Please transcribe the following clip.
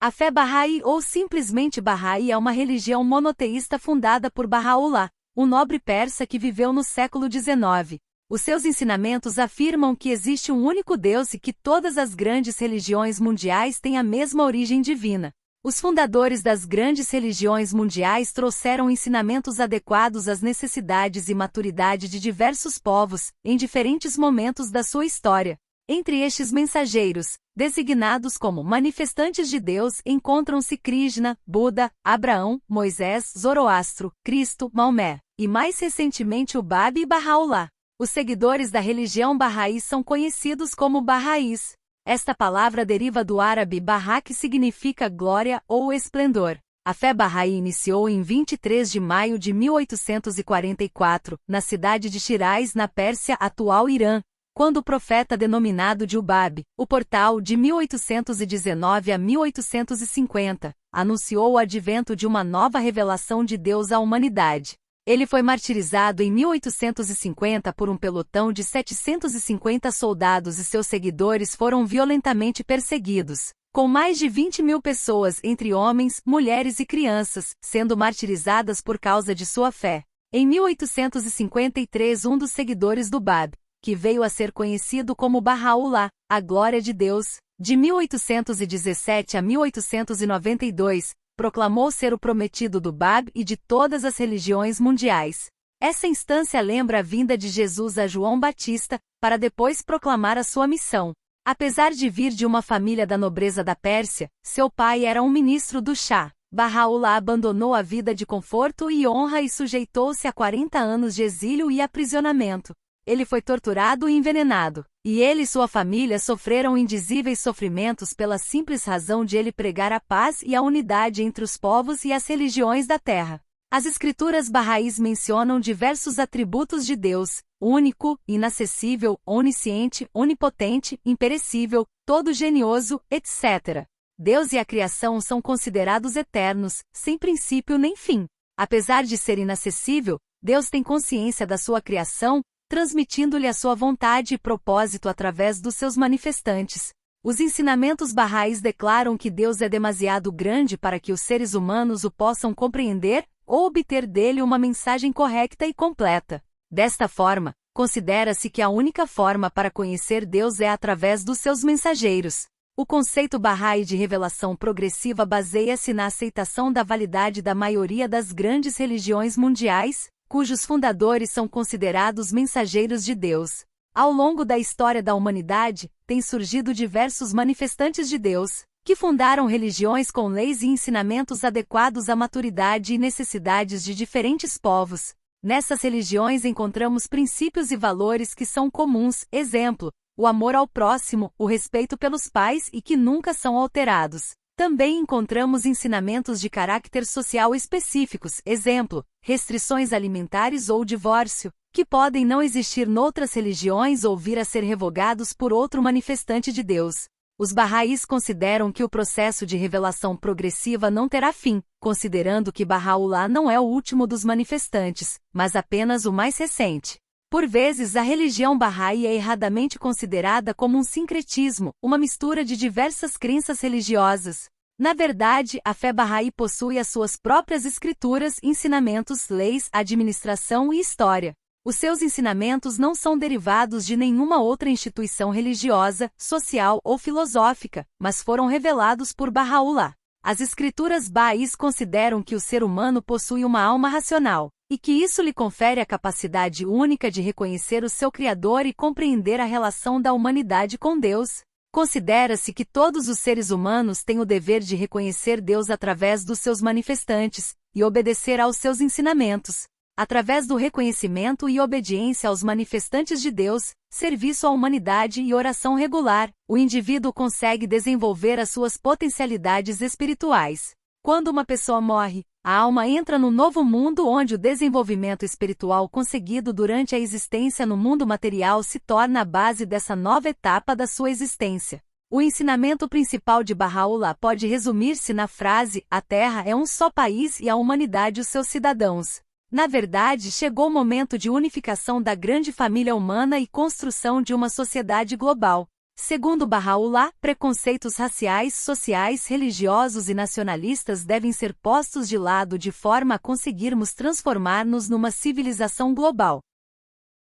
A fé Bahá'í ou simplesmente Bahá'í é uma religião monoteísta fundada por Baha'u'lláh, um nobre persa que viveu no século XIX. Os seus ensinamentos afirmam que existe um único Deus e que todas as grandes religiões mundiais têm a mesma origem divina. Os fundadores das grandes religiões mundiais trouxeram ensinamentos adequados às necessidades e maturidade de diversos povos, em diferentes momentos da sua história. Entre estes mensageiros, designados como manifestantes de Deus, encontram-se Krishna, Buda, Abraão, Moisés, Zoroastro, Cristo, Maomé, e mais recentemente o Báb e Baha'u'lláh. Os seguidores da religião Bahá'í são conhecidos como Bahá'ís. Esta palavra deriva do árabe Bahá, que significa glória ou esplendor. A fé Bahá'í iniciou em 23 de maio de 1844, na cidade de Shiraz, na Pérsia, atual Irã, quando o profeta denominado de Ubab, o portal de 1819 a 1850, anunciou o advento de uma nova revelação de Deus à humanidade. Ele foi martirizado em 1850 por um pelotão de 750 soldados e seus seguidores foram violentamente perseguidos, com mais de 20.000 pessoas entre homens, mulheres e crianças, sendo martirizadas por causa de sua fé. Em 1853, um dos seguidores do Báb, que veio a ser conhecido como Baha'u'lláh, a glória de Deus, de 1817 a 1892, proclamou ser o prometido do Báb e de todas as religiões mundiais. Essa instância lembra a vinda de Jesus a João Batista, para depois proclamar a sua missão. Apesar de vir de uma família da nobreza da Pérsia, seu pai era um ministro do Shah. Baha'u'lláh abandonou a vida de conforto e honra e sujeitou-se a 40 anos de exílio e aprisionamento. Ele foi torturado e envenenado, e ele e sua família sofreram indizíveis sofrimentos pela simples razão de ele pregar a paz e a unidade entre os povos e as religiões da terra. As escrituras Bahá'ís mencionam diversos atributos de Deus: único, inacessível, onisciente, onipotente, imperecível, todo-genioso, etc. Deus e a criação são considerados eternos, sem princípio nem fim. Apesar de ser inacessível, Deus tem consciência da sua criação, transmitindo-lhe a sua vontade e propósito através dos seus manifestantes. Os ensinamentos Bahá'ís declaram que Deus é demasiado grande para que os seres humanos o possam compreender ou obter dele uma mensagem correta e completa. Desta forma, considera-se que a única forma para conhecer Deus é através dos seus mensageiros. O conceito Bahá'í de revelação progressiva baseia-se na aceitação da validade da maioria das grandes religiões mundiais, cujos fundadores são considerados mensageiros de Deus. Ao longo da história da humanidade, têm surgido diversos manifestantes de Deus, que fundaram religiões com leis e ensinamentos adequados à maturidade e necessidades de diferentes povos. Nessas religiões encontramos princípios e valores que são comuns, exemplo, o amor ao próximo, o respeito pelos pais e que nunca são alterados. Também encontramos ensinamentos de caráter social específicos, exemplo, restrições alimentares ou divórcio, que podem não existir noutras religiões ou vir a ser revogados por outro manifestante de Deus. Os Bahá'ís consideram que o processo de revelação progressiva não terá fim, considerando que Baha'u'lláh não é o último dos manifestantes, mas apenas o mais recente. Por vezes a religião Bahá'í é erradamente considerada como um sincretismo, uma mistura de diversas crenças religiosas. Na verdade, a fé Bahá'í possui as suas próprias escrituras, ensinamentos, leis, administração e história. Os seus ensinamentos não são derivados de nenhuma outra instituição religiosa, social ou filosófica, mas foram revelados por Baha'u'lláh. As escrituras Bahá'ís consideram que o ser humano possui uma alma racional, e que isso lhe confere a capacidade única de reconhecer o seu Criador e compreender a relação da humanidade com Deus. Considera-se que todos os seres humanos têm o dever de reconhecer Deus através dos seus manifestantes, e obedecer aos seus ensinamentos. Através do reconhecimento e obediência aos manifestantes de Deus, serviço à humanidade e oração regular, o indivíduo consegue desenvolver as suas potencialidades espirituais. Quando uma pessoa morre, a alma entra no novo mundo onde o desenvolvimento espiritual conseguido durante a existência no mundo material se torna a base dessa nova etapa da sua existência. O ensinamento principal de Baha'u'lláh pode resumir-se na frase: a Terra é um só país e a humanidade os seus cidadãos. Na verdade, chegou o momento de unificação da grande família humana e construção de uma sociedade global. Segundo Baha'u'lláh, preconceitos raciais, sociais, religiosos e nacionalistas devem ser postos de lado de forma a conseguirmos transformar-nos numa civilização global.